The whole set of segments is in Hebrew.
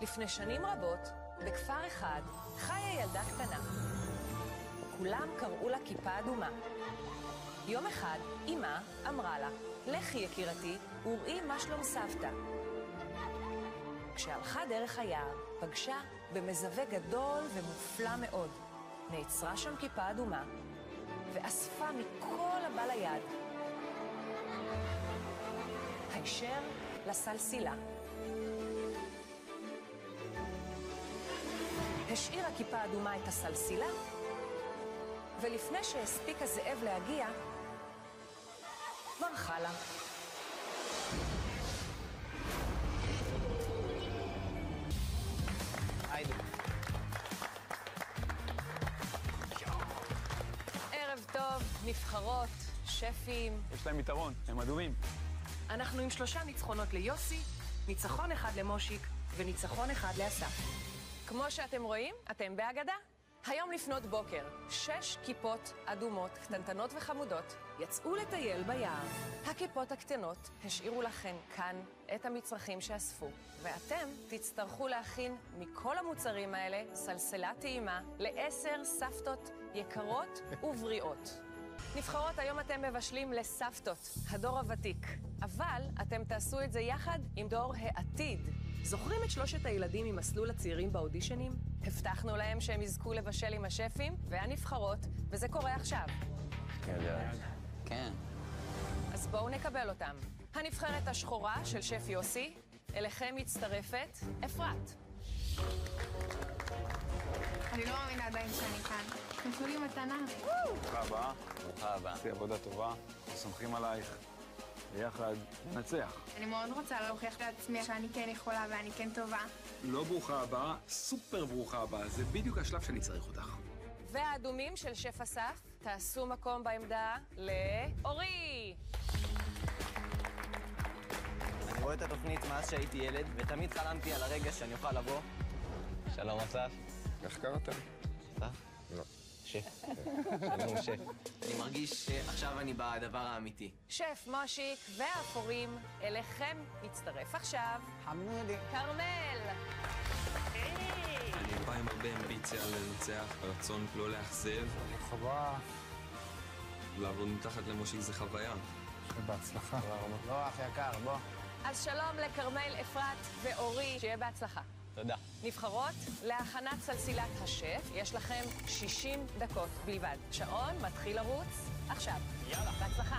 לפני שנים רבות, בכפר אחד, חיה ילדה קטנה. כולם קראו לה כיפה אדומה. יום אחד, אמא אמרה לה, לכי יקירתי, וראי מה שלום סבתא. כשהלכה דרך היער, פגשה במזווה גדול ומופלא מאוד. נעצרה שם כיפה אדומה, ואספה מכל הבא ליד. הישר לסלסילה. השאירה כיפה אדומה את הסלסילה, ולפני שהספיק הזאב להגיע, ברחה לה. היידה. ערב טוב, נבחרות, שפים. יש להם יתרון, הם אדומים. אנחנו עם 3 ניצחונות ליוסי, ניצחון 1 למושיק וניצחון 1 לאסף. כמו שאתם רואים, אתם בהגדה. היום לפנות בוקר, 6 כיפות אדומות, קטנטנות וחמודות, יצאו לטייל ביער. הכיפות הקטנות השאירו לכן כאן את המצרכים שאספו, ואתם תצטרכו להכין מכל המוצרים האלה סלסלה טעימה ל10 סבתות יקרות ובריאות. נבחרות, היום אתם מבשלים לסבתות, הדור הוותיק, אבל אתם תעשו את זה יחד עם דור העתיד. זוכרים את 3 הילדים ממסלול הצעירים באודישנים? הבטחנו להם שהם יזכו לבשל עם השפים והנבחרות, וזה קורה עכשיו. כן. אז בואו נקבל אותם. הנבחרת השחורה של שף יוסי, אליכם מצטרפת אפרת. אני לא מאמינה עדיין שאני כאן. נתנו לי מתנה. ברוכה הבאה. ברוכה הבאה. עשי עבודה טובה, אנחנו סומכים עלייך. ביחד ננצח. אני מאוד רוצה להוכיח לעצמי שאני כן יכולה ואני כן טובה. לא ברוכה הבאה, סופר ברוכה הבאה. זה בדיוק השלב שאני צריך אותך. והאדומים של שף אסף, תעשו מקום בעמדה לאורי. אני רואה את התוכנית מאז שהייתי ילד, ותמיד חלמתי על הרגע שאני אוכל לבוא. שלום אסף. איך קראתם? אסף? לא. שף. שלום שף. אני מרגיש שעכשיו אני בדבר האמיתי. שף מושיק והאפורים, אליכם מצטרף עכשיו חמודי. כרמל. אני בא עם הרבה אמביציה לנצח, רצון לא לאכזב. חווה. לעבוד מתחת למושיק זה חוויה. בהצלחה. לא, אח יקר, בוא. אז שלום לכרמל, אפרת ואורי, שיהיה בהצלחה. תודה. נבחרות, להכנת סלסילת השף, יש לכם 60 דקות בלבד. שעון מתחיל לרוץ עכשיו. יאללה. בהצלחה.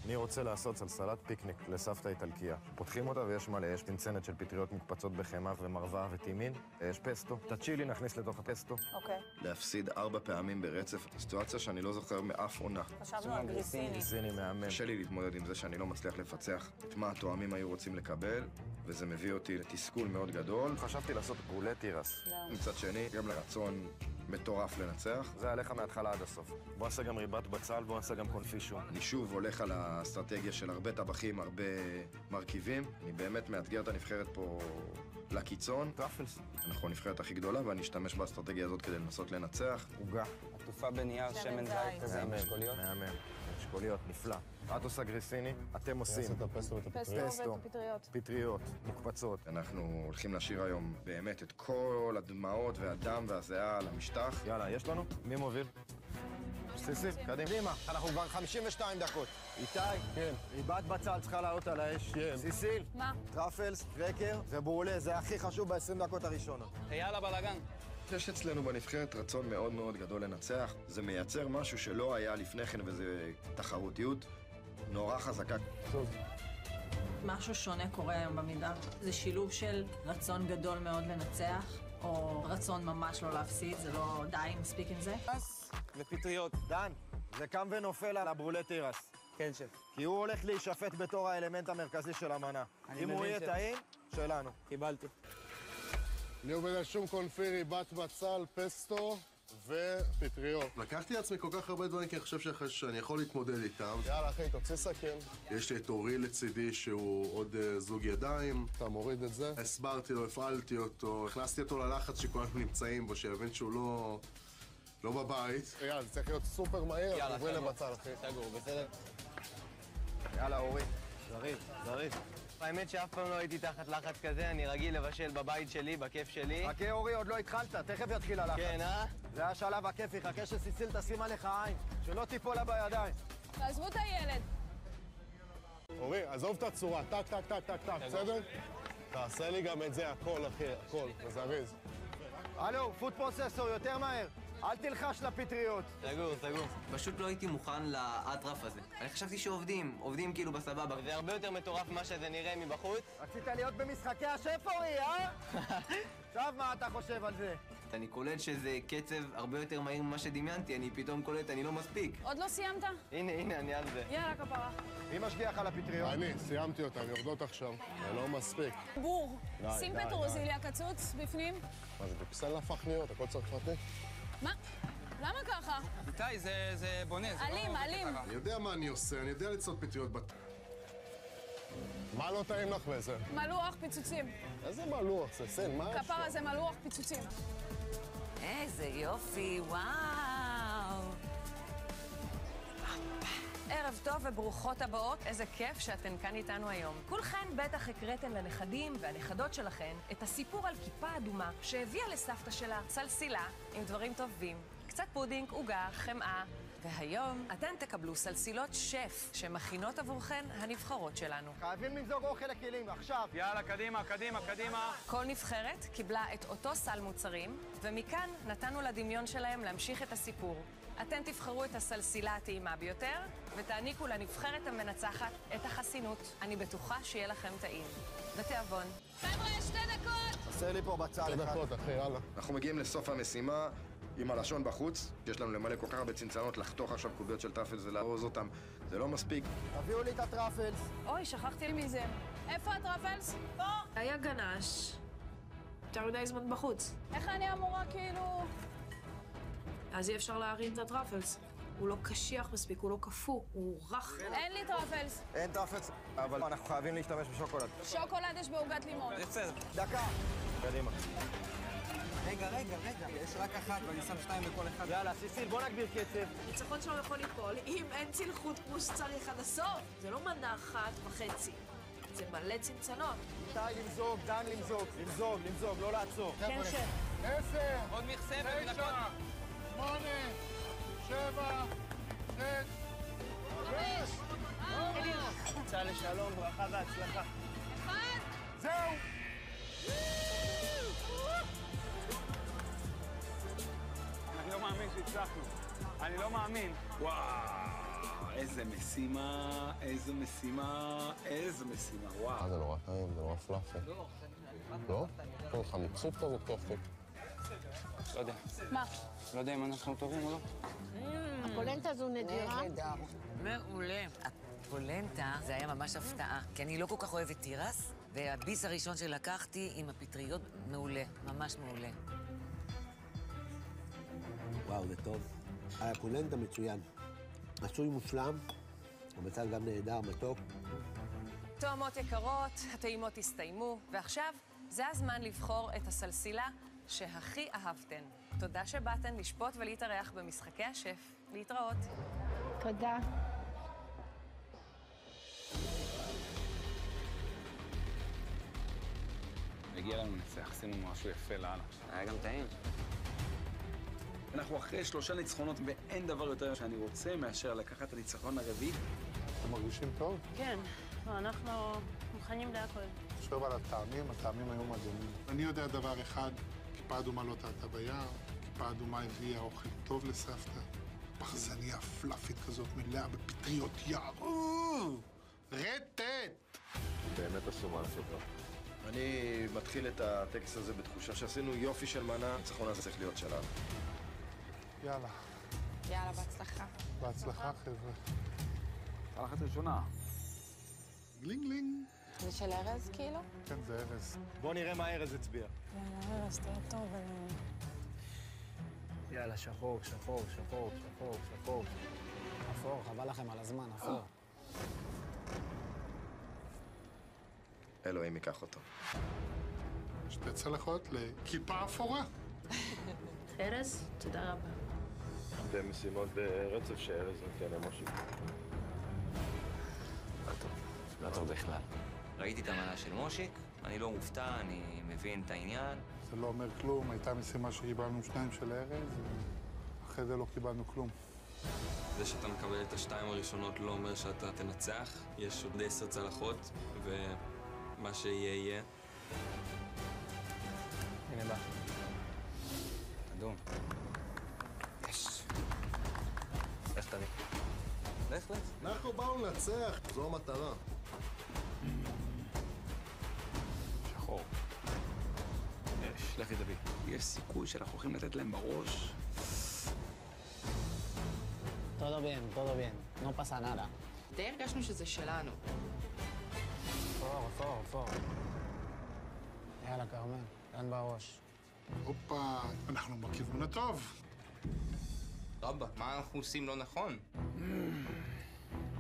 אני רוצה לעשות סלסלת פיקניק לסבתא איטלקיה. פותחים אותה ויש מלא, יש צנצנת של פטריות מוקפצות בחמאה ומרווה וטימין, יש פסטו. את הצ'ילי נכניס לתוך הפסטו. אוקיי. להפסיד 4 פעמים ברצף, סיטואציה שאני לא זוכר מאף עונה. חשבנו על גריסיני. גריסיני מהמם. קשה לי להתמודד עם זה שאני לא מצליח לפצח את מה התואמים היו רוצים לקבל, וזה מביא אותי לתסכול מאוד גדול. חשבתי לעשות גרולי תירס. מצד שני, גם לרצון מטורף לנצח. זה עליך מההתחלה עד הסוף. בוא נעשה גם ריבת בצל, בוא נעשה גם קונפישו. אני שוב הולך על האסטרטגיה של הרבה טבחים, הרבה מרכיבים. אני באמת מאתגר את הנבחרת פה לקיצון. טראפלס. אנחנו הנבחרת הכי גדולה, ואני אשתמש באסטרטגיה הזאת כדי לנסות לנצח. עוגה. עטופה בנייר, שמן זית כזה עם אשכוליות. מהמם. אשכוליות, נפלא. את עושה גריסיני, אתם עושים. את הפסטו ואת פסטו, פטריות, מוקפצות. אנחנו הולכים לשיר היום באמת את כל הדמעות והדם והזיעה על המשטח. יאללה, יש לנו? מי מוביל? סיסי, קדימה. אנחנו כבר 52 דקות. איתי? כן. ריבת בצל צריכה לעלות על האש. כן. סיסיל? מה? טראפלס, קרקר ובורלה, זה הכי חשוב ב-20 דקות הראשונות. יאללה בלגן. יש אצלנו בנבחרת רצון מאוד מאוד גדול לנצח. זה מייצר משהו שלא היה לפני כן, וזה תחרותיות נורא חזקה. טוב. משהו שונה קורה היום במידה. זה שילוב של רצון גדול מאוד לנצח, או רצון ממש לא להפסיד, זה לא די מספיק עם זה. ופטריות. דן, זה קם ונופל על הברולי תירס. כן, שף. כי הוא הולך להישפט בתור האלמנט המרכזי של המנה. אם הוא יהיה טעים, שלנו. קיבלתי. אני עובד על שום קונפי, ריבת בצל, פסטו ופטריות. לקחתי לעצמי כל כך הרבה דברים כי אני חושב שאני יכול להתמודד איתם. יאללה אחי, תוציא סכין. יש לי את אורי לצידי שהוא עוד זוג ידיים. אתה מוריד את זה. הסברתי לו, הפעלתי אותו, הכנסתי אותו ללחץ שכולנו נמצאים בו, שיבין שהוא לא בבית. יאללה, זה צריך להיות סופר מהיר, עוברים לבצל אחי. סגור, בסדר. יאללה אורי, זריז, זריז. האמת שאף פעם לא הייתי תחת לחץ כזה, אני רגיל לבשל בבית שלי, בכיף שלי. חכה אורי, עוד לא התחלת, תכף יתחיל הלחץ. כן, זה השלב הכיפי, חכה שסיסיל תשים עליך עין, שלא תיפול לה בידיים. תעזבו את הילד. אורי, עזוב את הצורה, טק, טק, טק, טק, טק, בסדר? תעשה לי גם את זה, הכל, אחי, הכל, תזרז. הלו, פוד פרוססור, יותר מהר. אל תלחש לפטריות. סגור. פשוט לא הייתי מוכן לאטרף הזה. אני חשבתי שעובדים כאילו בסבבה. זה הרבה יותר מטורף מה שזה נראה מבחוץ. רצית להיות במשחקי השף, אורי, אה? עכשיו מה אתה חושב על זה? אני קולט שזה קצב הרבה יותר מהיר ממה שדמיינתי, אני פתאום קולט, אני לא מספיק. עוד לא סיימת? הנה, אני על זה. יאללה, כפרה. מי משגיח על הפטריות? אני, סיימתי אותן, יורדות עכשיו. זה לא מספיק. בור, די, שים די, פטרוזיליה קצוץ בפנים. מה זה, בפסל הפך להיות, הכל צרפתי? מה? למה ככה? איתי, זה בונה, זה אלים. אני יודע מה אני עושה, אני יודע לצעות פטריות מה לא טעים לך בזה? מלוח פיצוצים. איזה מלוח? זה סן, מה יש לך? כפרה זה מלוח פיצוצים. איזה יופי, וואו. ערב טוב וברוכות הבאות, איזה כיף שאתן כאן איתנו היום. כולכן בטח הקראתן לנכדים והנכדות שלכן את הסיפור על כיפה אדומה שהביאה לסבתא שלה סלסילה עם דברים טובים, קצת פודינג, עוגה, חמאה, והיום אתן תקבלו סלסילות שף שמכינות עבורכן הנבחרות שלנו. חייבים למזוג אוכל לכלים, עכשיו. יאללה, קדימה. כל נבחרת קיבלה את אותו סל מוצרים, ומכאן נתנו לדמיון שלהם להמשיך את הסיפור. אתן תבחרו את הסלסילה הטעימה ביותר, ותעניקו לנבחרת המנצחת את החסינות. אני בטוחה שיהיה לכם טעים. בתיאבון. חבר'ה, 2 דקות! עשה לי פה בצל 2 דקות, אחי, יאללה. אנחנו מגיעים לסוף המשימה עם הלשון בחוץ. יש לנו למלא כל כך הרבה צנצנות, לחתוך עכשיו קוביות של טראפלס ולארוז אותם. זה לא מספיק. תביאו לי את הטראפלס. אוי, שכחתי מזה. איפה הטראפלס? פה! היה גנש. יותר מדי זמן בחוץ. איך אני אמורה כאילו... אז אי אפשר להרים את הטראפלס. הוא לא קשיח מספיק, הוא לא קפוא, הוא רך. אין לי טראפלס. אין טראפלס, אבל אנחנו חייבים להשתמש בשוקולד. שוקולד יש בעוגת לימון. בסדר. דקה. קדימה. רגע, יש רק אחת ואני שם 2 בכל אחד. יאללה, סיסיל, בוא נגביר קצב. ניצחון שלו יכול ליפול אם אין צלחות כמו שצריך עד הסוף. זה לא מנה 1.5. זה מלא צנצנות. די למזוג, דן למזוג, לא לעצור. כן, שף. 10, עוד מכסה 9, 8, 7, 6, 5. צא לשלום, ברכה והצלחה. זהו! אני לא מאמין שהצלחנו. אני לא מאמין. וואו, איזה משימה, וואו. זה נורא טעים, זה נורא פלאפי. לא? כל חמיצות כזאת כיפית. לא יודע. מה? לא יודע אם אנחנו טובים או לא. הפולנטה זו נדירה. מעולה. הפולנטה זה היה ממש הפתעה, כי אני לא כל כך אוהבת תירס, והביס הראשון שלקחתי עם הפטריות מעולה, ממש מעולה. וואו, זה טוב. הפולנטה מצוין. עשוי מושלם, המצב גם נהדר, מתוק. תאומות יקרות, הטעימות הסתיימו, ועכשיו זה הזמן לבחור את הסלסילה שהכי אהבתן. תודה שבאתן לשפוט ולהתארח במשחקי השף. להתראות. תודה. הגיע לנו לנצח, עשינו משהו יפה לאללה. היה גם טעים. אנחנו אחרי 3 ניצחונות, ואין דבר יותר שאני רוצה מאשר לקחת את הניצחון הרביעי. אתם מרגישים טוב? כן, אנחנו מוכנים להכל. חושב על הטעמים היו מדהימים. אני יודע דבר אחד, כיפה אדומה לא טעתה ביער, כיפה אדומה הביאה אוכל טוב לסבתא, פחזניה פלאפית כזאת מלאה בפטריות יער. רטט! באמת עשו משהו טוב. אני מתחיל את הטקס הזה בתחושה שעשינו יופי של מנה, הניצחון הזה צריך להיות שלנו. יאללה. יאללה, בהצלחה. בהצלחה, חבר'ה. צלחת ראשונה. גלינג גלינג. זה של ארז כאילו? כן, זה ארז. בוא נראה מה ארז הצביע. יאללה, ארז, תהיה טוב. יאללה, שחור. אפור, חבל לכם על הזמן, אפור. אלוהים ייקח אותו. 2 צלחות לכיפה אפורה. ארז, תודה רבה. 2 משימות ברצף שארז נותן למשה. לא טוב בכלל. ראיתי את המנה של מושיק, אני לא מופתע, אני מבין את העניין. זה לא אומר כלום, הייתה משימה שקיבלנו 2 של ארז, ואחרי זה לא קיבלנו כלום. זה שאתה מקבל את השתיים הראשונות לא אומר שאתה תנצח. יש עוד 10 צלחות, ומה שיהיה יהיה. הנה בא. אדום. יש. לך תביא. לך. אנחנו באנו לנצח, זו המטרה. שחור. לכי תביא. יש סיכוי שאנחנו הולכים לתת להם בראש. Todo bien, no pasa nada. די הרגשנו שזה שלנו. פור. יאללה, כרמל, כאן בראש. הופה, אנחנו בכיוון הטוב. רבא, מה אנחנו עושים לא נכון?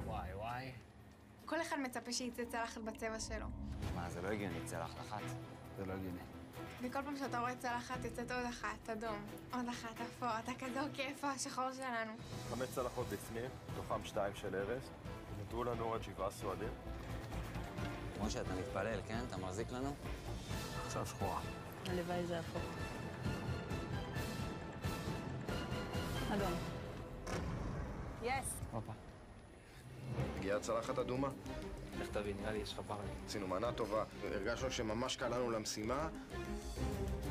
וואי. כל אחד מצפה שיצא צלחת בצבע שלו. מה, זה לא הגיוני, צלחת אחת. זה לא הגיוני. וכל פעם שאתה רואה צלחת, יוצאת עוד אחת, אדום. עוד אחת, אפור, אתה כזו כיף, השחור שלנו. 5 צלחות בפנים, מתוכם 2 של ארז. נותרו לנו עוד 7 סועדים. כמו שאתה מתפלל, כן? אתה מחזיק לנו? עכשיו שחורה. הלוואי זה הפוך. אדום. הופה. הגיעה צלחת אדומה. לך תביא, נראה לי יש לך פרק. עשינו מנה טובה, הרגשנו שממש קל לנו למשימה.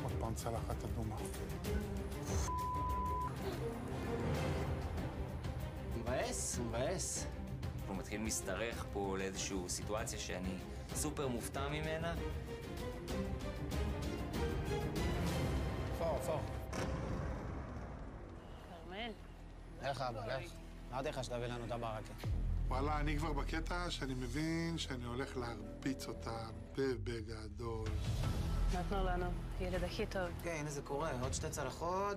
עוד פעם צלחת אדומה. מבאס. אנחנו מתחילים להשתרך פה לאיזושהי סיטואציה שאני סופר מופתע ממנה. פור. כרמל. לך אבא, לך. אמרתי לך שתביא לנו את הברקה. וואלה, אני כבר בקטע שאני מבין שאני הולך להרביץ אותה הרבה בגדול. נתנו לנו, ילד הכי טוב. כן, הנה זה קורה, עוד 2 צלחות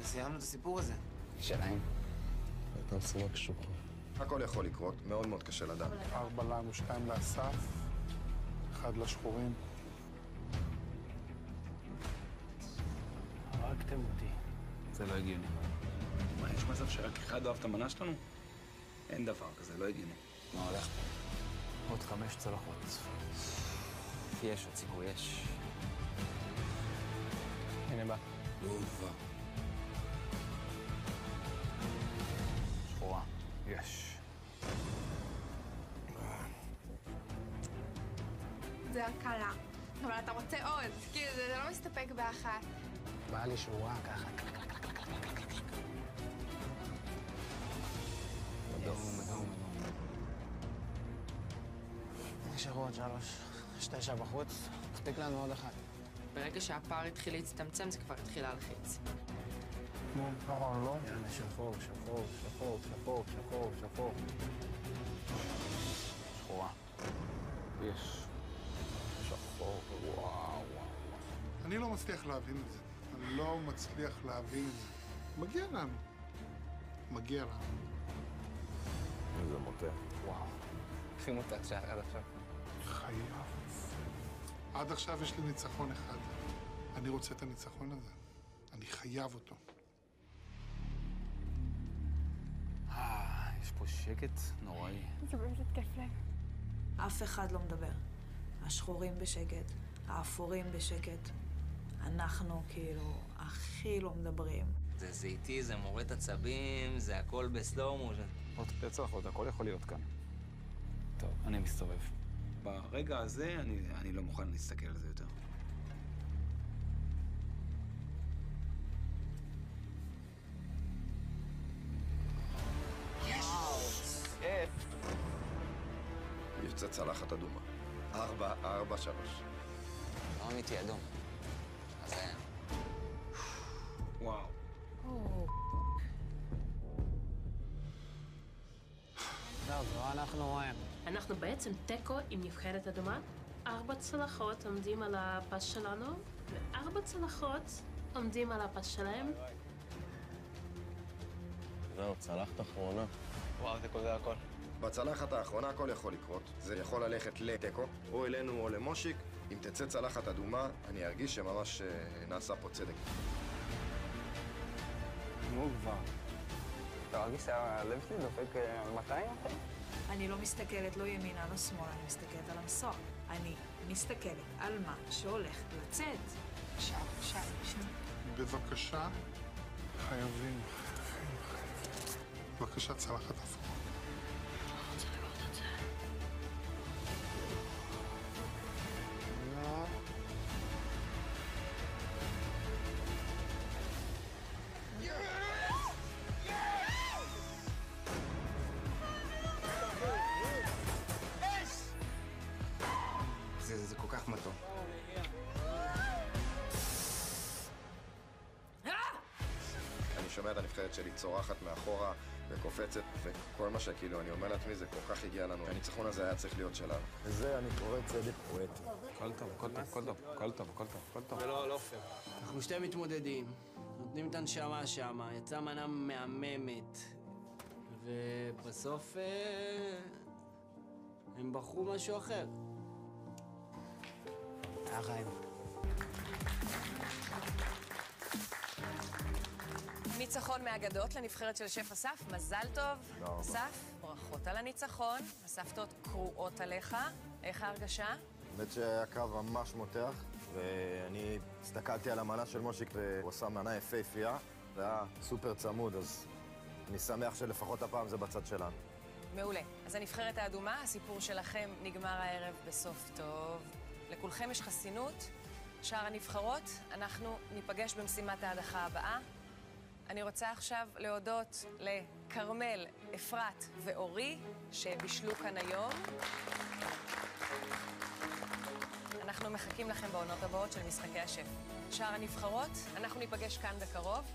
וסיימנו את הסיפור הזה. שלהם. הייתה משימה קשוחה. הכל יכול לקרות, מאוד מאוד קשה לדעת. 4 לנו, 2 לאסף, 1 לשחורים. הרגתם אותי. זה לא הגיוני. מה, יש מצב שרק אחד אוהב את המנה שלנו? אין דבר כזה, לא הגיוני. מה הולך פה? עוד 5 צלחות. יש עוד סיכוי, יש. הנה בא. לא בא. שחורה. יש. זה הקלה. אבל אתה רוצה עוד. כאילו, זה לא מסתפק באחת. בא לי שורה ככה. אדום. נשארו עוד 3. 9 בחוץ. תספיק לנו עוד 1. ברגע שהפער התחיל להצטמצם, זה כבר התחיל להלחיץ. נכון, לא? יאללה, שחור. שחורה. יש. שחור, וואו. אני לא מצליח להבין את זה. מגיע לנו. זה מוטה. וואו. הכי מותק שהיה עד עכשיו. חייב. עד עכשיו יש לי ניצחון 1. אני רוצה את הניצחון הזה. אני חייב אותו. יש פה שקט נוראי. זה באמת כיף להם. אף אחד לא מדבר. השחורים בשקט, האפורים בשקט. אנחנו כאילו הכי לא מדברים. זה זיתי, זה מורד עצבים, זה הכל בסלואו. עוד 2 צלחות, הכל יכול להיות כאן. טוב, אני מסתובב. ברגע הזה אני לא מוכן להסתכל על זה יותר. יוצא צלחת אדומה. 4-3. לא אמיתי, אדום. אז זה... וואו. זהו, אנחנו רואים. אנחנו בעצם תיקו עם נבחרת אדומה. 4 צלחות עומדים על הפס שלנו, ו4 צלחות עומדים על הפס שלהם. זהו, צלחת אחרונה. וואו, זה הכל. בצלחת האחרונה הכל יכול לקרות. זה יכול ללכת לתיקו, או אלינו או למושיק. אם תצא צלחת אדומה, אני ארגיש שממש נעשה פה צדק. נו כבר. אתה מרגיש שהלב שלי דופק על 200 אחי? אני לא מסתכלת לא ימינה, לא שמאלה, אני מסתכלת על המסוע. אני מסתכלת על מה שהולך לצאת. בבקשה. בבקשה, חייבים. בבקשה, צלחת אפורה. לא רוצה לראות את זה. זה כל כך מתוק. אני שומע את הנבחרת שלי צורחת מאחורה וקופצת, וכל מה שכאילו אני אומר לעצמי זה כל כך הגיע לנו. הניצחון הזה היה צריך להיות שלנו. וזה אני קורא צדק פואטי. הכל טוב, הכל טוב, הכל טוב, הכל טוב, הכל טוב, הכל טוב. זה לא פייר. אנחנו שתי מתמודדים, נותנים את הנשמה שמה, יצאה מנה מהממת. ובסוף הם בחרו משהו אחר. היה חיים. ניצחון מהאגדות לנבחרת של שף אסף, מזל טוב. אסף, ברכות על הניצחון, הסבתות קרועות עליך. איך ההרגשה? האמת שהיה קרב ממש מותח, ואני הסתכלתי על המנה של מושיק והוא עשה מנה יפהפייה. זה היה סופר צמוד, אז אני שמח שלפחות הפעם זה בצד שלנו. מעולה. אז הנבחרת האדומה, הסיפור שלכם נגמר הערב בסוף טוב. לכולכם יש חסינות. שאר הנבחרות, אנחנו ניפגש במשימת ההדחה הבאה. אני רוצה עכשיו להודות לכרמל, אפרת ואורי, שבישלו כאן היום. אנחנו מחכים לכם בעונות הבאות של משחקי השף. שאר הנבחרות, אנחנו ניפגש כאן בקרוב.